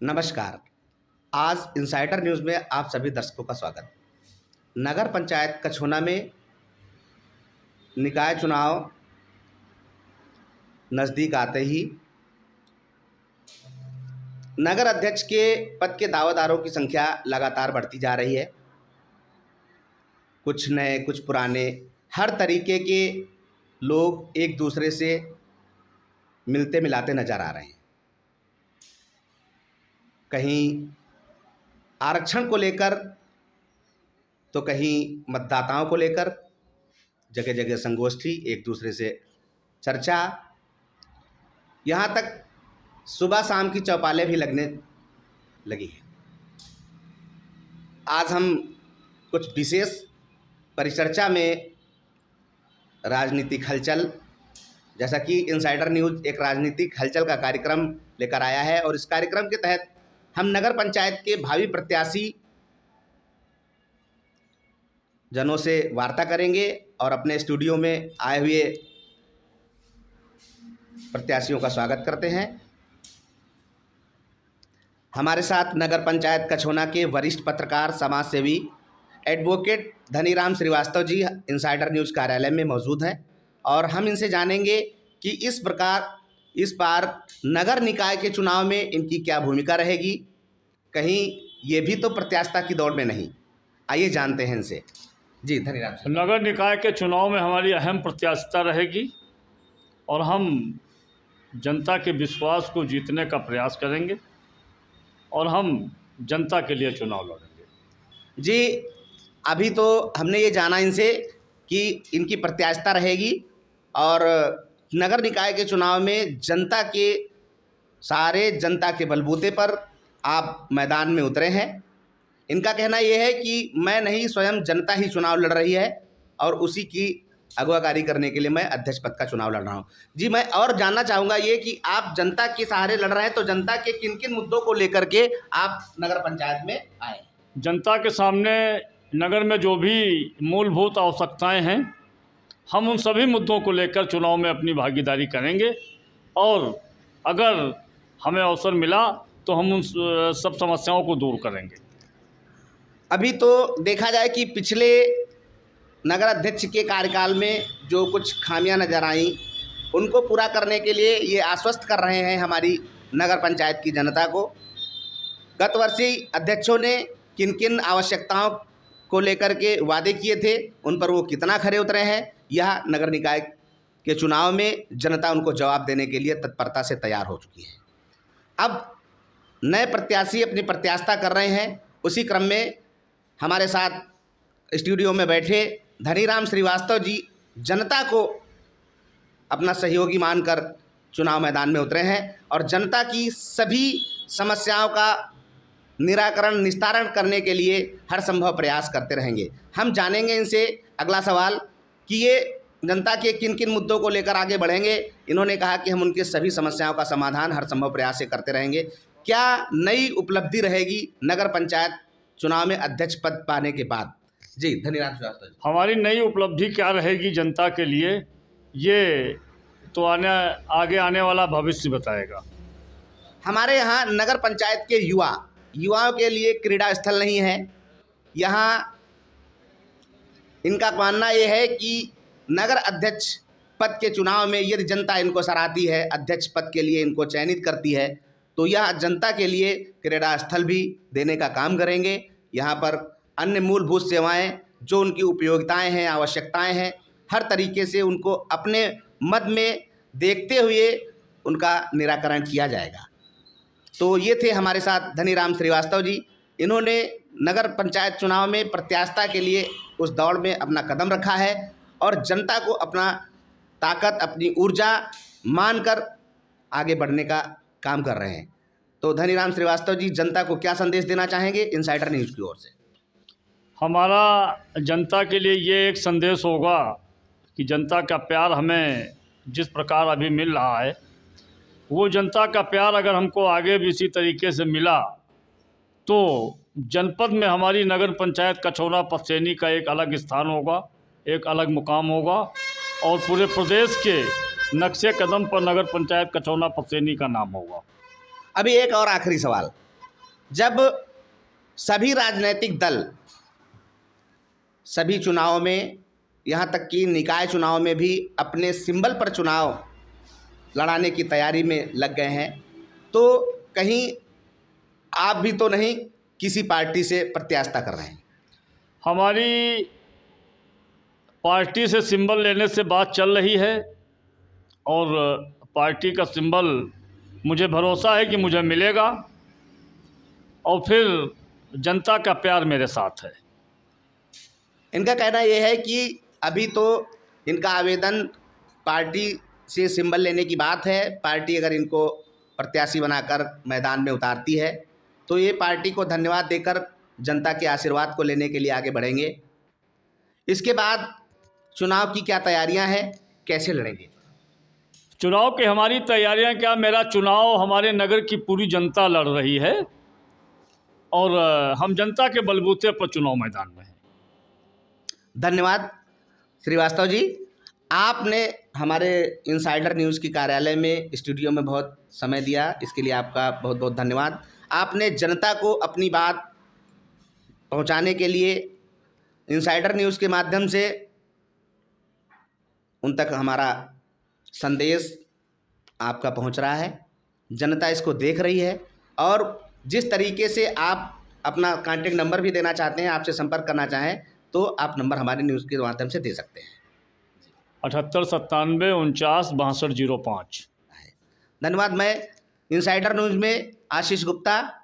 नमस्कार। आज insider news में आप सभी दर्शकों का स्वागत। नगर पंचायत कछोना में निकाय चुनाव नज़दीक आते ही नगर अध्यक्ष के पद के दावेदारों की संख्या लगातार बढ़ती जा रही है। कुछ नए, कुछ पुराने, हर तरीके के लोग एक दूसरे से मिलते मिलाते नज़र आ रहे हैं। कहीं आरक्षण को लेकर तो कहीं मतदाताओं को लेकर जगह जगह संगोष्ठी, एक दूसरे से चर्चा, यहाँ तक सुबह शाम की चौपालें भी लगने लगी हैं। आज हम कुछ विशेष परिचर्चा में राजनीतिक हलचल, जैसा कि इनसाइडर न्यूज़ एक राजनीतिक हलचल का कार्यक्रम लेकर आया है और इस कार्यक्रम के तहत हम नगर पंचायत के भावी प्रत्याशी जनों से वार्ता करेंगे और अपने स्टूडियो में आए हुए प्रत्याशियों का स्वागत करते हैं। हमारे साथ नगर पंचायत कछोना के वरिष्ठ पत्रकार, समाज सेवी advocate Dhaniram Srivastava ji insider news कार्यालय में मौजूद हैं और हम इनसे जानेंगे कि इस बार नगर निकाय के चुनाव में इनकी क्या भूमिका रहेगी। कहीं ये भी तो प्रत्याशिता की दौड़ में नहीं। आइए जानते हैं इनसे। जी धनीराम। नगर निकाय के चुनाव में हमारी अहम प्रत्याशिता रहेगी और हम जनता के विश्वास को जीतने का प्रयास करेंगे और हम जनता के लिए चुनाव लड़ेंगे। जी, अभी तो हमने ये जाना इनसे कि इनकी प्रत्याशिता रहेगी और नगर निकाय के चुनाव में जनता के बलबूते पर आप मैदान में उतरे हैं। इनका कहना यह है कि मैं नहीं, स्वयं जनता ही चुनाव लड़ रही है और उसी की अगुवाकारी करने के लिए मैं अध्यक्ष पद का चुनाव लड़ रहा हूं। जी, मैं और जानना चाहूँगा ये कि आप जनता के सहारे लड़ रहे हैं, तो जनता के किन किन मुद्दों को लेकर के आप नगर पंचायत में आए? जनता के सामने नगर में जो भी मूलभूत आवश्यकताएं हैं, हम उन सभी मुद्दों को लेकर चुनाव में अपनी भागीदारी करेंगे और अगर हमें अवसर मिला तो हम उन सब समस्याओं को दूर करेंगे। अभी तो देखा जाए कि पिछले नगर अध्यक्ष के कार्यकाल में जो कुछ खामियां नज़र आईं, उनको पूरा करने के लिए ये आश्वस्त कर रहे हैं हमारी नगर पंचायत की जनता को। गत वर्षीय अध्यक्षों ने किन किन आवश्यकताओं को लेकर के वादे किए थे, उन पर वो कितना खरे उतरे हैं, यह नगर निकाय के चुनाव में जनता उनको जवाब देने के लिए तत्परता से तैयार हो चुकी है। अब नए प्रत्याशी अपनी प्रत्याशिता कर रहे हैं। उसी क्रम में हमारे साथ स्टूडियो में बैठे धनीराम श्रीवास्तव जी जनता को अपना सहयोगी मानकर चुनाव मैदान में उतरे हैं और जनता की सभी समस्याओं का निस्तारण करने के लिए हर संभव प्रयास करते रहेंगे। हम जानेंगे इनसे अगला सवाल कि ये जनता के किन किन मुद्दों को लेकर आगे बढ़ेंगे। इन्होंने कहा कि हम उनके सभी समस्याओं का समाधान हर संभव प्रयास से करते रहेंगे। क्या नई उपलब्धि रहेगी नगर पंचायत चुनाव में अध्यक्ष पद पाने के बाद? जी धनीराम श्रीवास्तव जी। हमारी नई उपलब्धि क्या रहेगी जनता के लिए, ये तो आगे आने वाला भविष्य बताएगा। हमारे यहाँ नगर पंचायत के युवाओं के लिए क्रीड़ा स्थल नहीं है। यहाँ इनका मानना ये है कि नगर अध्यक्ष पद के चुनाव में यदि जनता इनको सराहती है, अध्यक्ष पद के लिए इनको चयनित करती है, तो यह जनता के लिए क्रीड़ा स्थल भी देने का काम करेंगे। यहाँ पर अन्य मूलभूत सेवाएं, जो उनकी उपयोगिताएं हैं, आवश्यकताएं हैं, हर तरीके से उनको अपने मद में देखते हुए उनका निराकरण किया जाएगा। तो ये थे हमारे साथ धनीराम श्रीवास्तव जी। इन्होंने नगर पंचायत चुनाव में प्रत्याशिता के लिए उस दौड़ में अपना कदम रखा है और जनता को अपना ताकत, अपनी ऊर्जा मानकर आगे बढ़ने का काम कर रहे हैं। तो धनीराम श्रीवास्तव जी, जनता को क्या संदेश देना चाहेंगे इनसाइडर न्यूज़ की ओर से? हमारा जनता के लिए ये एक संदेश होगा कि जनता का प्यार हमें जिस प्रकार अभी मिल रहा है, वो जनता का प्यार अगर हमको आगे भी इसी तरीके से मिला तो जनपद में हमारी नगर पंचायत कछोना पथसेनी का एक अलग स्थान होगा, एक अलग मुकाम होगा और पूरे प्रदेश के नक्शे कदम पर नगर पंचायत कछोना पथसेनी का नाम होगा। अभी एक और आखिरी सवाल, जब सभी राजनीतिक दल सभी चुनाव में, यहाँ तक कि निकाय चुनाव में भी अपने सिंबल पर चुनाव लड़ाने की तैयारी में लग गए हैं, तो कहीं आप भी तो नहीं किसी पार्टी से प्रत्याशिता कर रहे हैं? हमारी पार्टी से सिंबल लेने से बात चल रही है और पार्टी का सिंबल मुझे भरोसा है कि मुझे मिलेगा और फिर जनता का प्यार मेरे साथ है। इनका कहना यह है कि अभी तो इनका आवेदन पार्टी से सिंबल लेने की बात है, पार्टी अगर इनको प्रत्याशी बनाकर मैदान में उतारती है तो ये पार्टी को धन्यवाद देकर जनता के आशीर्वाद को लेने के लिए आगे बढ़ेंगे। इसके बाद चुनाव की क्या तैयारियां हैं, कैसे लड़ेंगे? चुनाव की हमारी तैयारियां क्या, मेरा चुनाव हमारे नगर की पूरी जनता लड़ रही है और हम जनता के बलबूते पर चुनाव मैदान में हैं। धन्यवाद श्रीवास्तव जी, आपने हमारे इनसाइडर न्यूज़ की कार्यालय में स्टूडियो में बहुत समय दिया, इसके लिए आपका बहुत बहुत धन्यवाद। आपने जनता को अपनी बात पहुंचाने के लिए इनसाइडर न्यूज़ के माध्यम से उन तक हमारा संदेश आपका पहुंच रहा है, जनता इसको देख रही है और जिस तरीके से आप अपना कॉन्टेक्ट नंबर भी देना चाहते हैं, आपसे संपर्क करना चाहें तो आप नंबर हमारे न्यूज़ के माध्यम से दे सकते हैं। 7897496205। धन्यवाद। मैं इनसाइडर न्यूज़ में आशीष गुप्ता